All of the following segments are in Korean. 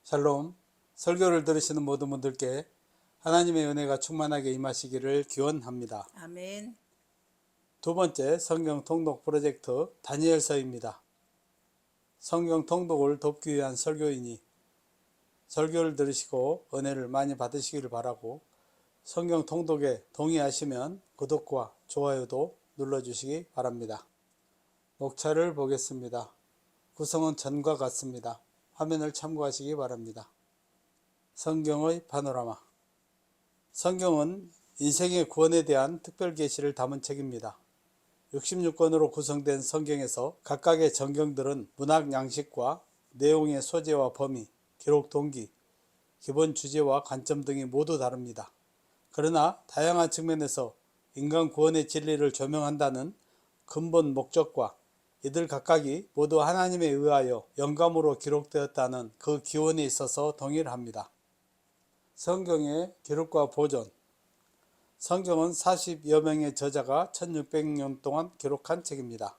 샬롬, 설교를 들으시는 모든 분들께 하나님의 은혜가 충만하게 임하시기를 기원합니다. 아멘. 두 번째 성경 통독 프로젝트 다니엘서입니다. 성경 통독을 돕기 위한 설교이니 설교를 들으시고 은혜를 많이 받으시기를 바라고, 성경 통독에 동의하시면 구독과 좋아요도 눌러주시기 바랍니다. 목차를 보겠습니다. 구성은 전과 같습니다. 화면을 참고하시기 바랍니다. 성경의 파노라마. 성경은 인생의 구원에 대한 특별 계시를 담은 책입니다. 66권으로 구성된 성경에서 각각의 전경들은 문학 양식과 내용의 소재와 범위, 기록 동기, 기본 주제와 관점 등이 모두 다릅니다. 그러나 다양한 측면에서 인간 구원의 진리를 조명한다는 근본 목적과 이들 각각이 모두 하나님에 의하여 영감으로 기록되었다는 그 기원에 있어서 동일합니다. 성경의 기록과 보존. 성경은 40여 명의 저자가 1600년 동안 기록한 책입니다.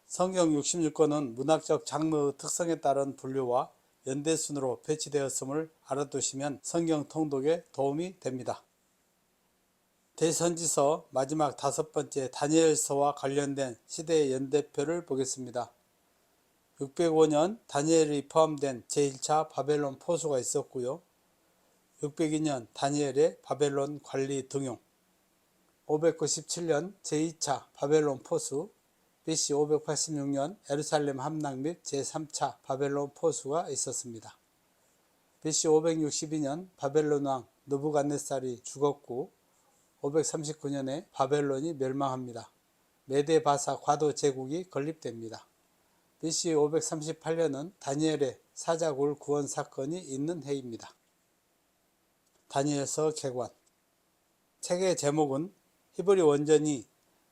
성경 66권은 문학적 장르의 특성에 따른 분류와 연대순으로 배치되었음을 알아두시면 성경 통독에 도움이 됩니다. 대선지서 마지막 5번째 다니엘서와 관련된 시대의 연대표를 보겠습니다. 605년 다니엘이 포함된 제1차 바벨론 포수가 있었고요. 602년 다니엘의 바벨론 관리 등용, 597년 제2차 바벨론 포수, BC 586년 예루살렘 함락 및 제3차 바벨론 포수가 있었습니다. BC 562년 바벨론 왕 느부갓네살이 죽었고 539년에 바벨론이 멸망합니다. 메데 바사 과도 제국이 건립됩니다. BC 538년은 다니엘의 사자굴 구원 사건이 있는 해입니다. 다니엘서 개관. 책의 제목은 히브리 원전이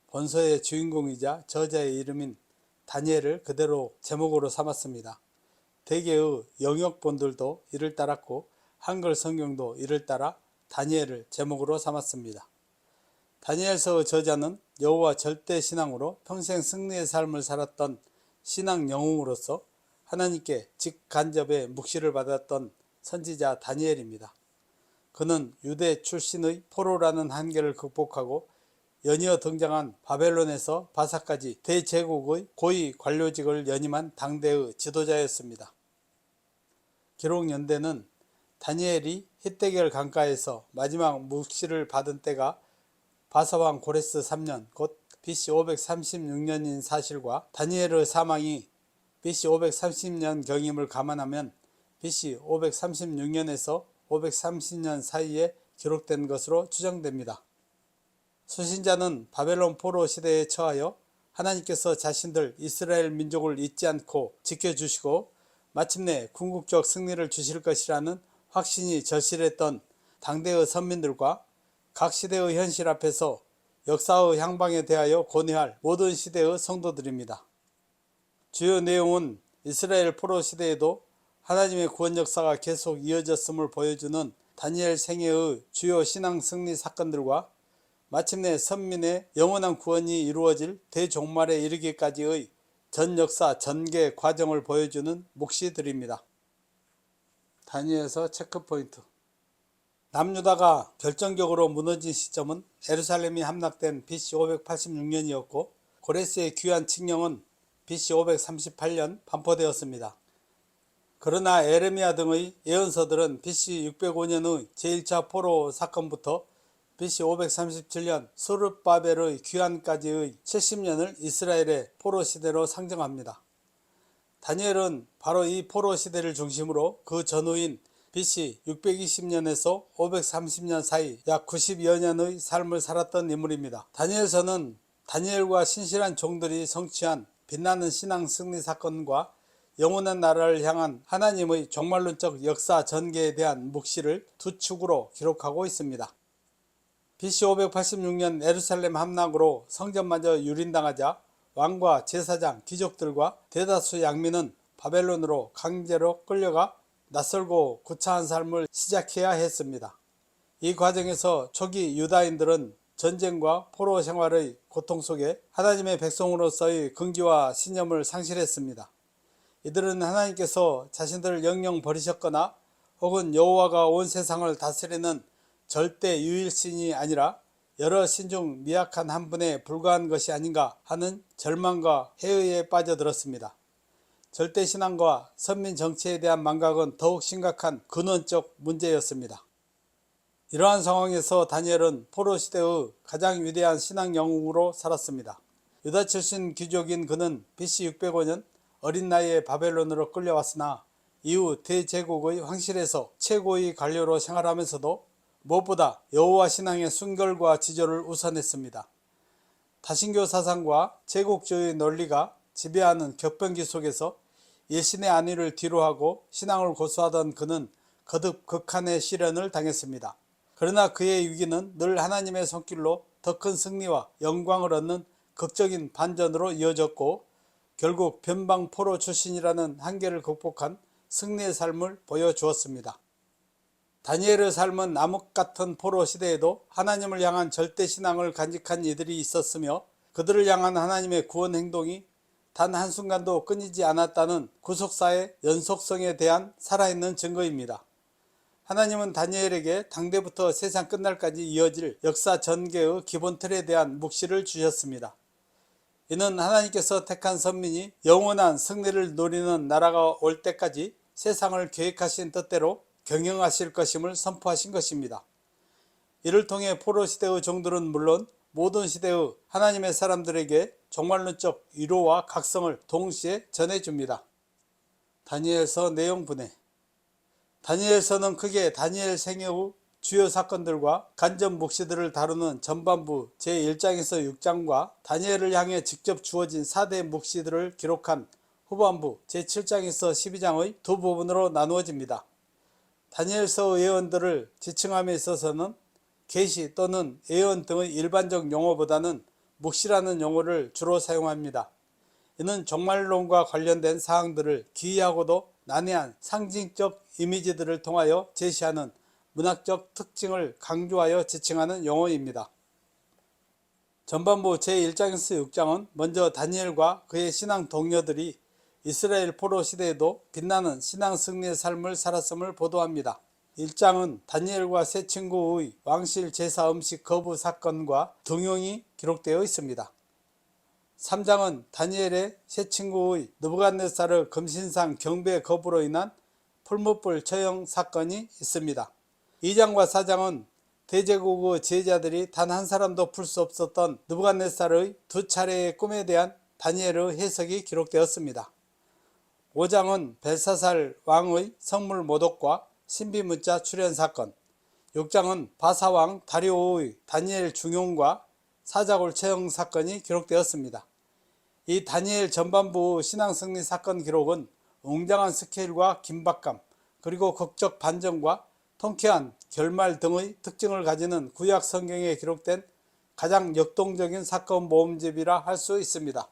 본서의 주인공이자 저자의 이름인 다니엘을 그대로 제목으로 삼았습니다. 대개의 영역본들도 이를 따랐고 한글 성경도 이를 따라 다니엘을 제목으로 삼았습니다. 다니엘서의 저자는 여호와 절대 신앙으로 평생 승리의 삶을 살았던 신앙 영웅으로서 하나님께 직간접의 묵시를 받았던 선지자 다니엘입니다. 그는 유대 출신의 포로라는 한계를 극복하고 연이어 등장한 바벨론에서 바사까지 대제국의 고위 관료직을 연임한 당대의 지도자였습니다. 기록 연대는 다니엘이 히데겔 강가에서 마지막 묵시를 받은 때가 바사왕 고레스 3년 곧 BC 536년인 사실과 다니엘의 사망이 BC 530년 경임을 감안하면 BC 536년에서 530년 사이에 기록된 것으로 추정됩니다. 수신자는 바벨론 포로 시대에 처하여 하나님께서 자신들 이스라엘 민족을 잊지 않고 지켜주시고 마침내 궁극적 승리를 주실 것이라는 확신이 절실했던 당대의 선민들과 각 시대의 현실 앞에서 역사의 향방에 대하여 고뇌할 모든 시대의 성도들입니다. 주요 내용은 이스라엘 포로 시대에도 하나님의 구원 역사가 계속 이어졌음을 보여주는 다니엘 생애의 주요 신앙 승리 사건들과 마침내 선민의 영원한 구원이 이루어질 대종말에 이르기까지의 전 역사 전개 과정을 보여주는 묵시들입니다. 다니엘서 체크포인트. 남유다가 결정적으로 무너진 시점은 예루살렘이 함락된 BC 586년이었고 고레스의 귀환 칙령은 BC 538년 반포되었습니다. 그러나 에레미야 등의 예언서들은 BC 605년의 제1차 포로 사건부터 BC 537년 스룹바벨의 귀환까지의 70년을 이스라엘의 포로 시대로 상정합니다. 다니엘은 바로 이 포로 시대를 중심으로 그 전후인 BC 620년에서 530년 사이 약 90여 년의 삶을 살았던 인물입니다. 다니엘서는 다니엘과 신실한 종들이 성취한 빛나는 신앙 승리 사건과 영원한 나라를 향한 하나님의 종말론적 역사 전개에 대한 묵시를 두 축으로 기록하고 있습니다. BC 586년 예루살렘 함락으로 성전마저 유린당하자 왕과 제사장, 귀족들과 대다수 양민은 바벨론으로 강제로 끌려가 낯설고 구차한 삶을 시작해야 했습니다. 이 과정에서 초기 유다인들은 전쟁과 포로 생활의 고통 속에 하나님의 백성으로서의 긍지와 신념을 상실했습니다. 이들은 하나님께서 자신들을 영영 버리셨거나 혹은 여호와가 온 세상을 다스리는 절대 유일신이 아니라 여러 신 중 미약한 한 분에 불과한 것이 아닌가 하는 절망과 회의에 빠져들었습니다. 절대신앙과 선민 정치에 대한 망각은 더욱 심각한 근원적 문제였습니다. 이러한 상황에서 다니엘은 포로 시대의 가장 위대한 신앙 영웅으로 살았습니다. 유다 출신 귀족인 그는 BC 605년 어린 나이에 바벨론으로 끌려왔으나 이후 대제국의 황실에서 최고의 관료로 생활하면서도 무엇보다 여호와 신앙의 순결과 지조를 우선했습니다. 다신교 사상과 제국주의 논리가 지배하는 격변기 속에서 일신의 안위를 뒤로하고 신앙을 고수하던 그는 거듭 극한의 시련을 당했습니다. 그러나 그의 위기는 늘 하나님의 손길로 더 큰 승리와 영광을 얻는 극적인 반전으로 이어졌고 결국 변방 포로 출신이라는 한계를 극복한 승리의 삶을 보여주었습니다. 다니엘의 삶은 암흑 같은 포로 시대에도 하나님을 향한 절대신앙을 간직한 이들이 있었으며 그들을 향한 하나님의 구원 행동이 단 한순간도 끊이지 않았다는 구속사의 연속성에 대한 살아있는 증거입니다. 하나님은 다니엘에게 당대부터 세상 끝날까지 이어질 역사 전개의 기본 틀에 대한 묵시를 주셨습니다. 이는 하나님께서 택한 선민이 영원한 승리를 누리는 나라가 올 때까지 세상을 계획하신 뜻대로 경영하실 것임을 선포하신 것입니다. 이를 통해 포로 시대의 종들은 물론 모든 시대의 하나님의 사람들에게 종말론적 위로와 각성을 동시에 전해줍니다. 다니엘서 내용 분해. 다니엘서는 크게 다니엘 생애의 주요 사건들과 간접 묵시들을 다루는 전반부 제1장에서 6장과 다니엘을 향해 직접 주어진 4대 묵시들을 기록한 후반부 제7장에서 12장의 두 부분으로 나누어집니다. 다니엘서 예언들을 지칭함에 있어서는 계시 또는 예언 등의 일반적 용어보다는 묵시라는 용어를 주로 사용합니다. 이는 종말론과 관련된 사항들을 기이하고도 난해한 상징적 이미지들을 통하여 제시하는 문학적 특징을 강조하여 지칭하는 용어입니다. 전반부 제1장에서 6장은 먼저 다니엘과 그의 신앙 동료들이 이스라엘 포로 시대에도 빛나는 신앙 승리의 삶을 살았음을 보도합니다. 1장은 다니엘과 세 친구의 왕실 제사 음식 거부 사건과 등용이 기록되어 있습니다. 3장은 다니엘의 세 친구의 느부갓네살의 금신상 경배 거부로 인한 풀무불 처형 사건이 있습니다. 2장과 4장은 대제국의 제자들이 단 한 사람도 풀 수 없었던 느부갓네살의 두 차례의 꿈에 대한 다니엘의 해석이 기록되었습니다. 5장은 벨사살 왕의 성물 모독과 신비문자 출현 사건, 6장은 바사왕 다리오의 다니엘 중용과 사자골 처형 사건이 기록되었습니다. 이 다니엘 전반부 신앙승리 사건 기록은 웅장한 스케일과 긴박감, 그리고 극적 반전과 통쾌한 결말 등의 특징을 가지는 구약 성경에 기록된 가장 역동적인 사건 모음집이라 할 수 있습니다.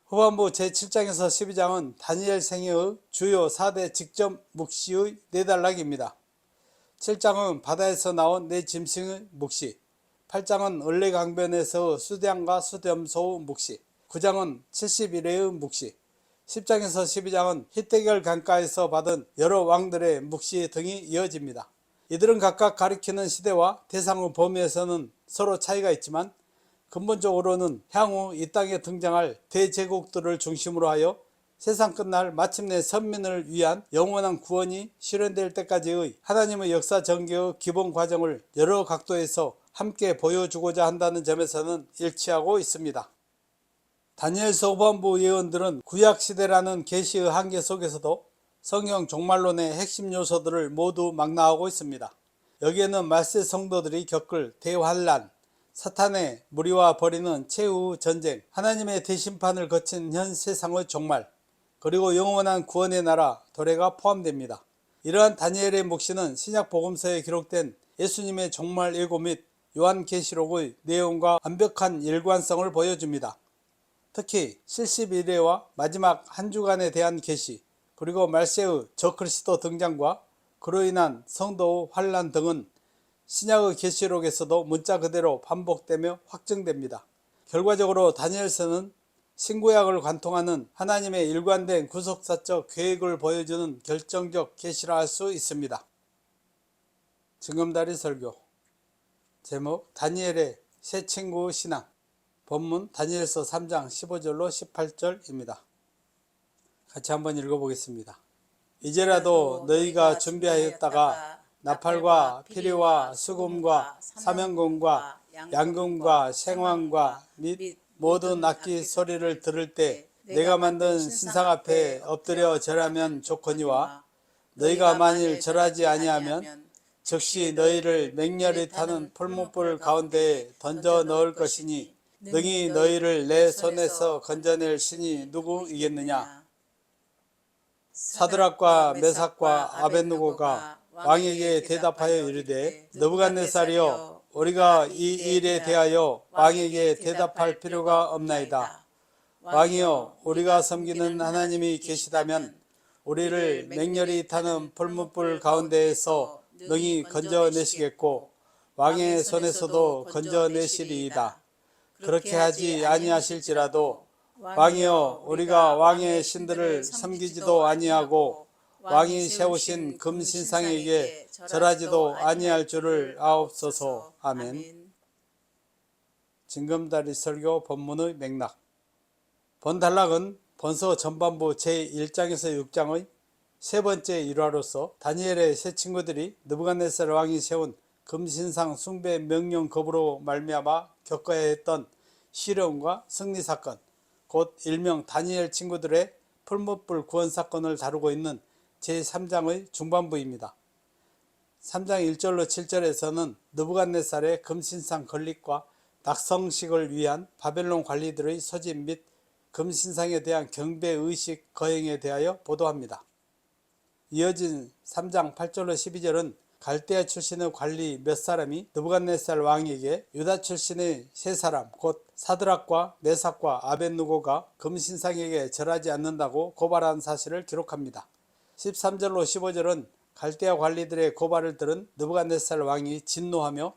후반부 제7장에서 12장은 다니엘 생애의 주요 4대 직접 묵시의 네단락입니다. 7장은 바다에서 나온 네 짐승의 묵시, 8장은 을레강변에서 수대양과 수렴소의 묵시, 9장은 70일의 묵시, 10장에서 12장은 히데겔 강가에서 받은 여러 왕들의 묵시 등이 이어집니다. 이들은 각각 가리키는 시대와 대상의 범위에서는 서로 차이가 있지만 근본적으로는 향후 이 땅에 등장할 대제국들을 중심으로 하여 세상 끝날 마침내 선민을 위한 영원한 구원이 실현될 때까지의 하나님의 역사 전개의 기본 과정을 여러 각도에서 함께 보여주고자 한다는 점에서는 일치하고 있습니다. 다니엘서 후반부 예언들은 구약시대라는 계시의 한계 속에서도 성경 종말론의 핵심 요소들을 모두 망라하고 있습니다. 여기에는 말세 성도들이 겪을 대환란, 사탄의 무리와 벌이는 최후 전쟁, 하나님의 대심판을 거친 현 세상의 종말, 그리고 영원한 구원의 나라 도래가 포함됩니다. 이러한 다니엘의 묵시는 신약 복음서에 기록된 예수님의 종말 예고 및 요한계시록의 내용과 완벽한 일관성을 보여줍니다. 특히 70일에와 마지막 한 주간에 대한 계시, 그리고 말세의 저그리스도 등장과 그로 인한 성도의 환란 등은 신약의 계시록에서도 문자 그대로 반복되며 확증됩니다. 결과적으로 다니엘서는 신구약을 관통하는 하나님의 일관된 구속사적 계획을 보여주는 결정적 계시라 할 수 있습니다. 징검다리 설교. 제목 다니엘의 새 친구 신앙. 본문 다니엘서 3장 15절로 18절입니다. 같이 한번 읽어보겠습니다. 이제라도 너희가 준비하였다가 나팔과 피리와 수금과 사명금과 양금과 생황과 및 모든 악기 소리를 들을 때 내가 만든 신상 앞에 엎드려 절하면 좋거니와 너희가 만일 절하지 아니하면 즉시 너희를 맹렬히 타는 풀무불 가운데에 던져 넣을 것이니 능히 너희를 내 손에서 건져낼 신이 누구이겠느냐. 사드락과 메삭과 아벳느고가 왕에게 대답하여 이르되 느부갓네살이여 우리가 이 일에 대하여 왕에게 대답할 필요가 없나이다. 왕이여 우리가 섬기는 하나님이 계시다면 우리를 맹렬히 타는 풀무불 가운데에서 능히 건져내시겠고 왕의 손에서도 건져내시리이다. 그렇게 하지 아니하실지라도 왕이여 우리가 왕의 신들을 섬기지도 아니하고 왕이 세우신 금신상에게 절하지도 아니할 줄을 아옵소서. 아멘. 징검다리 설교 본문의 맥락. 본 단락은 본서 전반부 제1장에서 6장의 세 번째 일화로서 다니엘의 세 친구들이 느부갓네살 왕이 세운 금신상 숭배 명령 거부로 말미암아 겪어야 했던 시련과 승리 사건, 곧 일명 다니엘 친구들의 풀무불 구원 사건을 다루고 있는 제3장의 중반부입니다. 3장 1절로 7절에서는 느부갓네살의 금신상 건립과 낙성식을 위한 바벨론 관리들의 소집 및 금신상에 대한 경배의식 거행에 대하여 보도합니다. 이어진 3장 8절로 12절은 갈대아 출신의 관리 몇 사람이 느부갓네살 왕에게 유다 출신의 세 사람 곧 사드락과 메삭과 아벳느고가 금신상에게 절하지 않는다고 고발한 사실을 기록합니다. 13절로 15절은 갈대아 관리들의 고발을 들은 느부갓네살 왕이 진노하며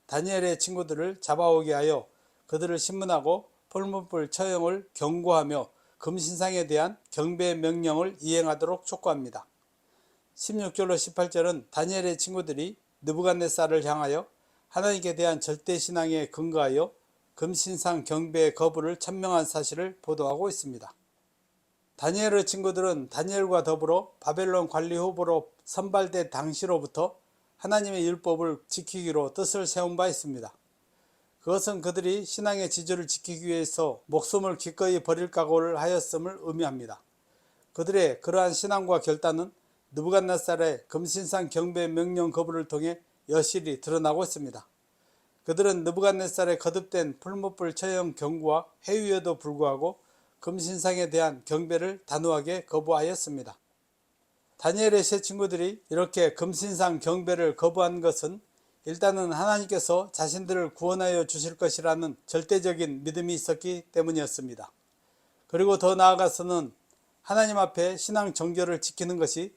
다니엘의 친구들을 잡아오게 하여 그들을 신문하고 풀무불 처형을 경고하며 금신상에 대한 경배 명령을 이행하도록 촉구합니다. 16절로 18절은 다니엘의 친구들이 느부갓네살을 향하여 하나님께 대한 절대신앙에 근거하여 금신상 경배 거부를 천명한 사실을 보도하고 있습니다. 다니엘의 친구들은 다니엘과 더불어 바벨론 관리 후보로 선발된 당시로부터 하나님의 율법을 지키기로 뜻을 세운 바 있습니다. 그것은 그들이 신앙의 지조를 지키기 위해서 목숨을 기꺼이 버릴 각오를 하였음을 의미합니다. 그들의 그러한 신앙과 결단은 느부갓네살의 금신상 경배 명령 거부를 통해 여실히 드러나고 있습니다. 그들은 느부갓네살의 거듭된 풀무불 처형 경고와 회유에도 불구하고 금신상에 대한 경배를 단호하게 거부하였습니다. 다니엘의 세 친구들이 이렇게 금신상 경배를 거부한 것은 일단은 하나님께서 자신들을 구원하여 주실 것이라는 절대적인 믿음이 있었기 때문이었습니다. 그리고 더 나아가서는 하나님 앞에 신앙 정결을 지키는 것이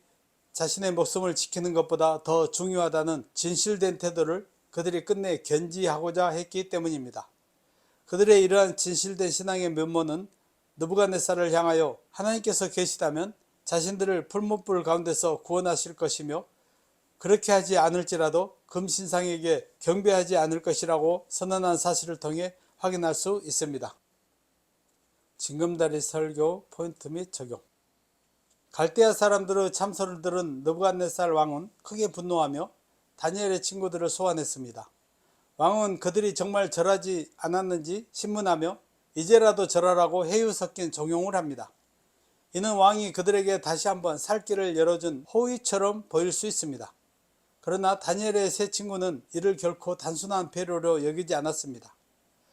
자신의 목숨을 지키는 것보다 더 중요하다는 진실된 태도를 그들이 끝내 견지하고자 했기 때문입니다. 그들의 이러한 진실된 신앙의 면모는 느부갓네살을 향하여 하나님께서 계시다면 자신들을 풀무불 가운데서 구원하실 것이며 그렇게 하지 않을지라도 금신상에게 경배하지 않을 것이라고 선언한 사실을 통해 확인할 수 있습니다. 징검다리 설교 포인트 및 적용. 갈대아 사람들의 참소를 들은 느부갓네살 왕은 크게 분노하며 다니엘의 친구들을 소환했습니다. 왕은 그들이 정말 절하지 않았는지 신문하며 이제라도 절하라고 해유 섞인 종용을 합니다. 이는 왕이 그들에게 다시 한번 살 길을 열어준 호의처럼 보일 수 있습니다. 그러나 다니엘의 세 친구는 이를 결코 단순한 배려로 여기지 않았습니다.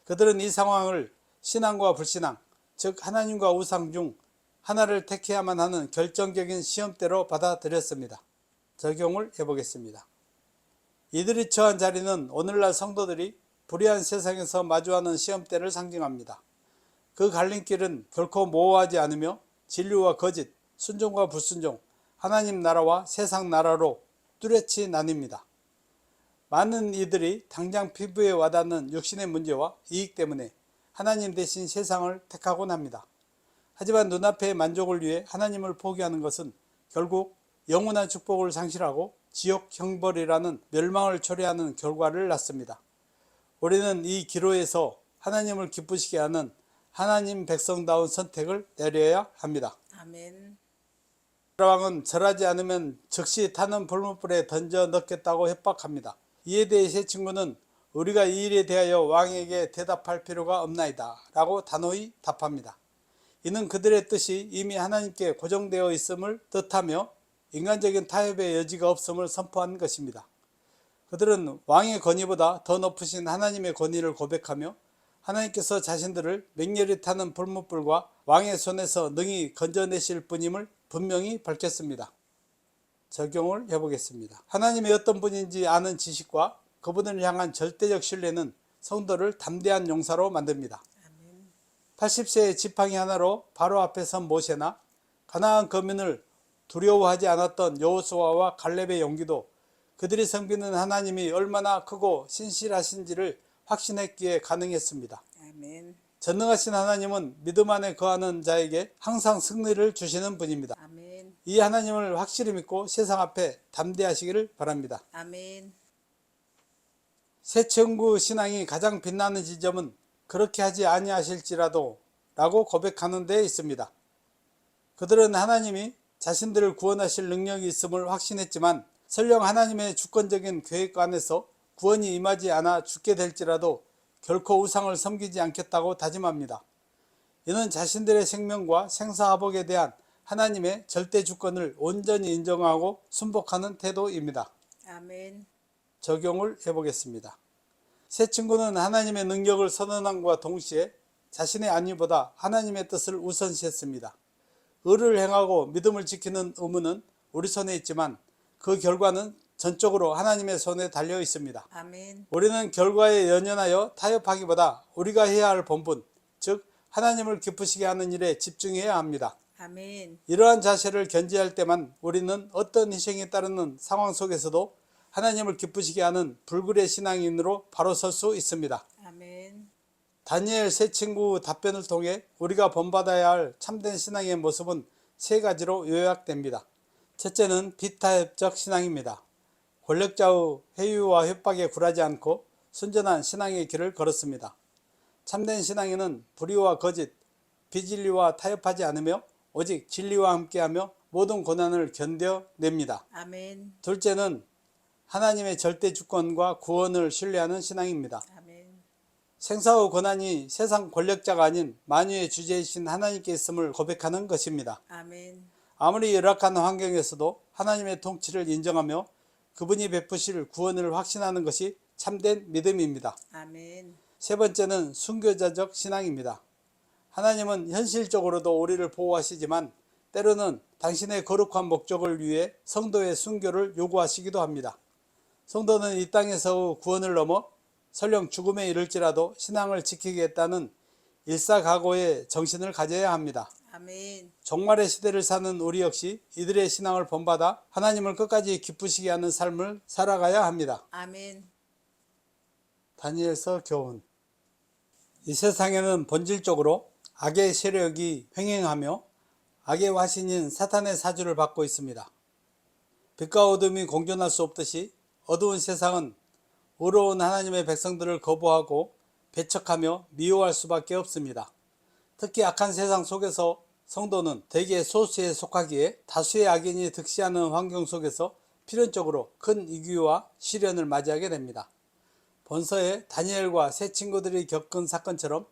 그들은 이 상황을 신앙과 불신앙, 즉 하나님과 우상 중 하나를 택해야만 하는 결정적인 시험대로 받아들였습니다. 적용을 해보겠습니다. 이들이 처한 자리는 오늘날 성도들이 불의한 세상에서 마주하는 시험대를 상징합니다. 그 갈림길은 결코 모호하지 않으며 진리와 거짓, 순종과 불순종, 하나님 나라와 세상 나라로 뚜렷이 나뉩니다. 많은 이들이 당장 피부에 와닿는 육신의 문제와 이익 때문에 하나님 대신 세상을 택하곤 합니다. 하지만 눈앞의 만족을 위해 하나님을 포기하는 것은 결국 영원한 축복을 상실하고 지옥 형벌이라는 멸망을 초래하는 결과를 낳습니다. 우리는 이 기로에서 하나님을 기쁘시게 하는 하나님 백성다운 선택을 내려야 합니다. 아멘. 왕은 절하지 않으면 즉시 타는 불못불에 던져 넣겠다고 협박합니다. 이에 대해 세 친구는 우리가 이 일에 대하여 왕에게 대답할 필요가 없나이다 라고 단호히 답합니다. 이는 그들의 뜻이 이미 하나님께 고정되어 있음을 뜻하며 인간적인 타협의 여지가 없음을 선포한 것입니다. 그들은 왕의 권위보다 더 높으신 하나님의 권위를 고백하며 하나님께서 자신들을 맹렬히 타는 불못불과 왕의 손에서 능히 건져내실 분임을 분명히 밝혔습니다. 적용을 해보겠습니다. 하나님이 어떤 분인지 아는 지식과 그분을 향한 절대적 신뢰는 성도를 담대한 용사로 만듭니다. 80세의 지팡이 하나로 바로 앞에 선 모세나 가나안 거민을 두려워하지 않았던 여호수아와 갈렙의 용기도 그들이 섬기는 하나님이 얼마나 크고 신실하신지를 확신했기에 가능했습니다. 아멘. 전능하신 하나님은 믿음 안에 거하는 자에게 항상 승리를 주시는 분입니다. 아멘. 이 하나님을 확실히 믿고 세상 앞에 담대하시기를 바랍니다. 아멘. 새 친구 신앙이 가장 빛나는 지점은 그렇게 하지 아니하실지라도 라고 고백하는 데 있습니다. 그들은 하나님이 자신들을 구원하실 능력이 있음을 확신했지만 설령 하나님의 주권적인 계획 안에서 구원이 임하지 않아 죽게 될지라도 결코 우상을 섬기지 않겠다고 다짐합니다. 이는 자신들의 생명과 생사화복에 대한 하나님의 절대 주권을 온전히 인정하고 순복하는 태도입니다. 아멘. 적용을 해보겠습니다. 새 친구는 하나님의 능력을 선언함과 동시에 자신의 안위보다 하나님의 뜻을 우선시했습니다. 의를 행하고 믿음을 지키는 의무는 우리 손에 있지만 그 결과는 전적으로 하나님의 손에 달려 있습니다. 아멘. 우리는 결과에 연연하여 타협하기보다 우리가 해야 할 본분, 즉 하나님을 기쁘시게 하는 일에 집중해야 합니다. 아멘. 이러한 자세를 견지할 때만 우리는 어떤 희생에 따르는 상황 속에서도 하나님을 기쁘시게 하는 불굴의 신앙인으로 바로 설 수 있습니다. 아멘. 다니엘 세 친구 답변을 통해 우리가 본받아야 할 참된 신앙의 모습은 세 가지로 요약됩니다. 첫째는 비타협적 신앙입니다. 권력자의 회유와 협박에 굴하지 않고 순전한 신앙의 길을 걸었습니다. 참된 신앙인은 불의와 거짓, 비진리와 타협하지 않으며 오직 진리와 함께하며 모든 고난을 견뎌냅니다. 아멘. 둘째는 하나님의 절대 주권과 구원을 신뢰하는 신앙입니다. 아멘. 생사의 고난이 세상 권력자가 아닌 만유의 주제이신 하나님께 있음을 고백하는 것입니다. 아멘. 아무리 열악한 환경에서도 하나님의 통치를 인정하며 그분이 베푸실 구원을 확신하는 것이 참된 믿음입니다. 아멘. 세 번째는 순교자적 신앙입니다. 하나님은 현실적으로도 우리를 보호하시지만 때로는 당신의 거룩한 목적을 위해 성도의 순교를 요구하시기도 합니다. 성도는 이 땅에서의 구원을 넘어 설령 죽음에 이를지라도 신앙을 지키겠다는 일사각오의 정신을 가져야 합니다. 아멘. 종말의 시대를 사는 우리 역시 이들의 신앙을 본받아 하나님을 끝까지 기쁘시게 하는 삶을 살아가야 합니다. 아멘. 다니엘서 교훈. 이 세상에는 본질적으로 악의 세력이 횡행하며 악의 화신인 사탄의 사주를 받고 있습니다. 빛과 어둠이 공존할 수 없듯이 어두운 세상은 의로운 하나님의 백성들을 거부하고 배척하며 미워할 수밖에 없습니다. 특히 악한 세상 속에서 성도는 대개 소수에 속하기에 다수의 악인이 득시하는 환경 속에서 필연적으로 큰 위기와 시련을 맞이하게 됩니다. 본서에 다니엘과 세 친구들이 겪은 사건처럼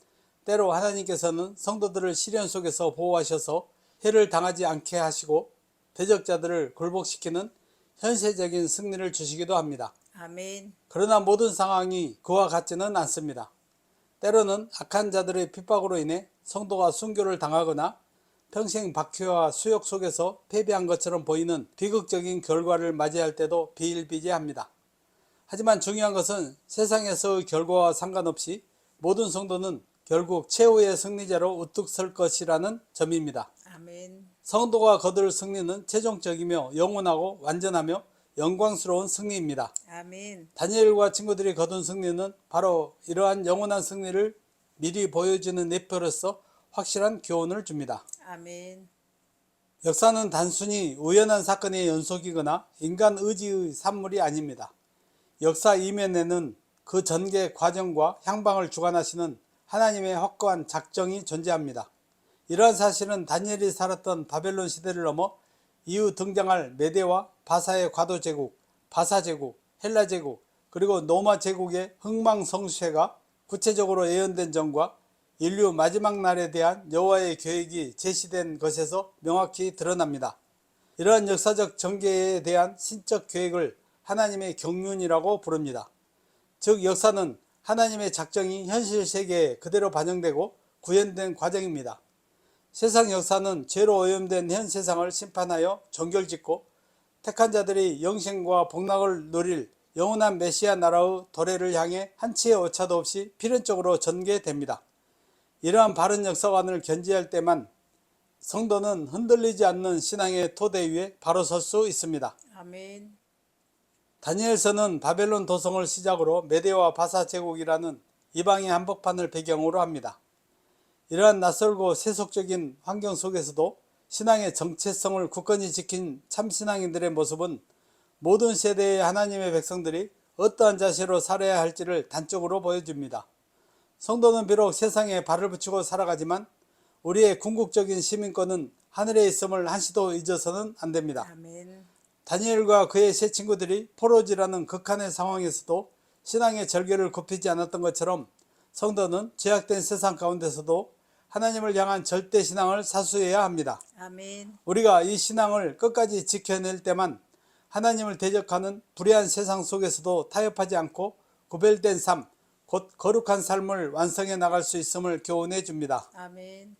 때로 하나님께서는 성도들을 시련 속에서 보호하셔서 해를 당하지 않게 하시고 대적자들을 굴복시키는 현세적인 승리를 주시기도 합니다. 아멘. 그러나 모든 상황이 그와 같지는 않습니다. 때로는 악한 자들의 핍박으로 인해 성도가 순교를 당하거나 평생 박해와 수욕 속에서 패배한 것처럼 보이는 비극적인 결과를 맞이할 때도 비일비재합니다. 하지만 중요한 것은 세상에서의 결과와 상관없이 모든 성도는 결국 최후의 승리자로 우뚝 설 것이라는 점입니다. 아멘. 성도가 거둘 승리는 최종적이며 영원하고 완전하며 영광스러운 승리입니다. 아멘. 다니엘과 친구들이 거둔 승리는 바로 이러한 영원한 승리를 미리 보여주는 예표로서 확실한 교훈을 줍니다. 아멘. 역사는 단순히 우연한 사건의 연속이거나 인간 의지의 산물이 아닙니다. 역사 이면에는 그 전개 과정과 향방을 주관하시는 하나님의 확고한 작정이 존재합니다. 이러한 사실은 다니엘이 살았던 바벨론 시대를 넘어 이후 등장할 메대와 바사의 과도 제국, 바사 제국, 헬라 제국, 그리고 로마 제국의 흥망성쇠가 구체적으로 예언된 점과 인류 마지막 날에 대한 여호와의 계획이 제시된 것에서 명확히 드러납니다. 이러한 역사적 전개에 대한 신적 계획을 하나님의 경륜이라고 부릅니다. 즉 역사는 하나님의 작정이 현실 세계에 그대로 반영되고 구현된 과정입니다. 세상 역사는 죄로 오염된 현 세상을 심판하여 종결짓고 택한 자들이 영생과 복락을 누릴 영원한 메시아 나라의 도래를 향해 한치의 오차도 없이 필연적으로 전개됩니다. 이러한 바른 역사관을 견지할 때만 성도는 흔들리지 않는 신앙의 토대 위에 바로 설 수 있습니다. 아멘. 다니엘서는 바벨론 도성을 시작으로 메대와 바사 제국이라는 이방의 한복판을 배경으로 합니다. 이러한 낯설고 세속적인 환경 속에서도 신앙의 정체성을 굳건히 지킨 참신앙인들의 모습은 모든 세대의 하나님의 백성들이 어떠한 자세로 살아야 할지를 단적으로 보여줍니다. 성도는 비록 세상에 발을 붙이고 살아가지만 우리의 궁극적인 시민권은 하늘에 있음을 한시도 잊어서는 안 됩니다. 아멘. 다니엘과 그의 세 친구들이 포로지라는 극한의 상황에서도 신앙의 절개를 굽히지 않았던 것처럼 성도는 죄악된 세상 가운데서도 하나님을 향한 절대 신앙을 사수해야 합니다. 아멘. 우리가 이 신앙을 끝까지 지켜낼 때만 하나님을 대적하는 불의한 세상 속에서도 타협하지 않고 구별된 삶, 곧 거룩한 삶을 완성해 나갈 수 있음을 교훈해 줍니다. 아멘.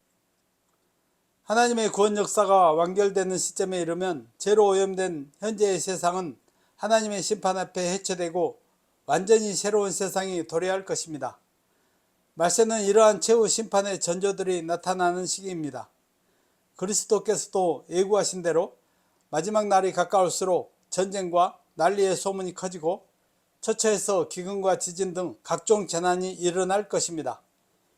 하나님의 구원 역사가 완결되는 시점에 이르면 죄로 오염된 현재의 세상은 하나님의 심판 앞에 해체되고 완전히 새로운 세상이 도래할 것입니다. 말세는 이러한 최후 심판의 전조들이 나타나는 시기입니다. 그리스도께서도 예고하신 대로 마지막 날이 가까울수록 전쟁과 난리의 소문이 커지고 처처에서 기근과 지진 등 각종 재난이 일어날 것입니다.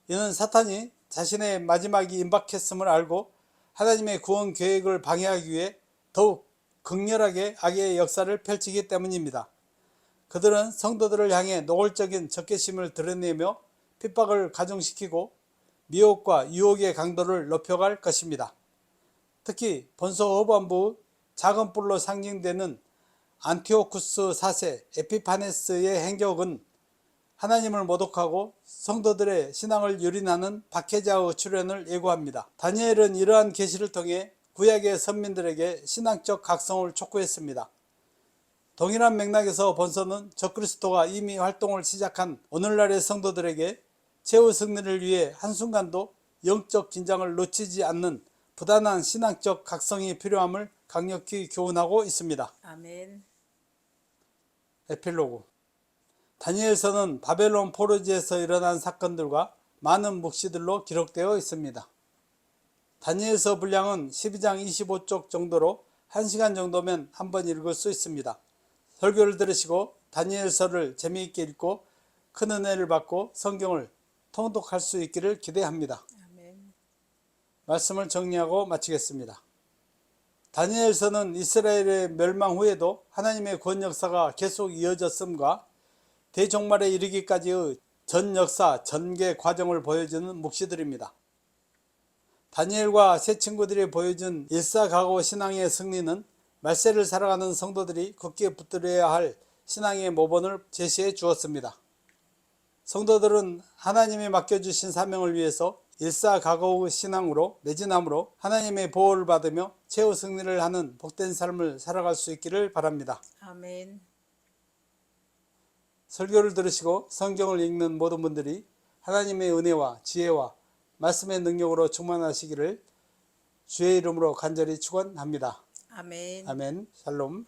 이는 사탄이 자신의 마지막이 임박했음을 알고 하나님의 구원 계획을 방해하기 위해 더욱 극렬하게 악의 역사를 펼치기 때문입니다. 그들은 성도들을 향해 노골적인 적개심을 드러내며 핍박을 가중시키고 미혹과 유혹의 강도를 높여갈 것입니다. 특히 본소 후반부 작은 뿔로 상징되는 안티오쿠스 4세 에피파네스의 행적은 하나님을 모독하고 성도들의 신앙을 유린하는 박해자의 출현을 예고합니다. 다니엘은 이러한 계시를 통해 구약의 선민들에게 신앙적 각성을 촉구했습니다. 동일한 맥락에서 본서는 적그리스도가 이미 활동을 시작한 오늘날의 성도들에게 최후 승리를 위해 한순간도 영적 긴장을 놓치지 않는 부단한 신앙적 각성이 필요함을 강력히 교훈하고 있습니다. 아멘. 에필로그. 다니엘서는 바벨론 포로지에서 일어난 사건들과 많은 묵시들로 기록되어 있습니다. 다니엘서 분량은 12장 25쪽 정도로 1시간 정도면 한번 읽을 수 있습니다. 설교를 들으시고 다니엘서를 재미있게 읽고 큰 은혜를 받고 성경을 통독할 수 있기를 기대합니다. 아멘. 말씀을 정리하고 마치겠습니다. 다니엘서는 이스라엘의 멸망 후에도 하나님의 구원 역사가 계속 이어졌음과 대종말에 이르기까지의 전 역사 전개 과정을 보여주는 묵시들입니다. 다니엘과 세 친구들이 보여준 일사각오 신앙의 승리는 말세를 살아가는 성도들이 굳게 붙들어야 할 신앙의 모본을 제시해 주었습니다. 성도들은 하나님이 맡겨주신 사명을 위해서 일사각오의 신앙으로 매진함으로 하나님의 보호를 받으며 최후 승리를 하는 복된 삶을 살아갈 수 있기를 바랍니다. 아멘. 설교를 들으시고 성경을 읽는 모든 분들이 하나님의 은혜와 지혜와 말씀의 능력으로 충만하시기를 주의 이름으로 간절히 축원합니다. 아멘. 아멘. 샬롬.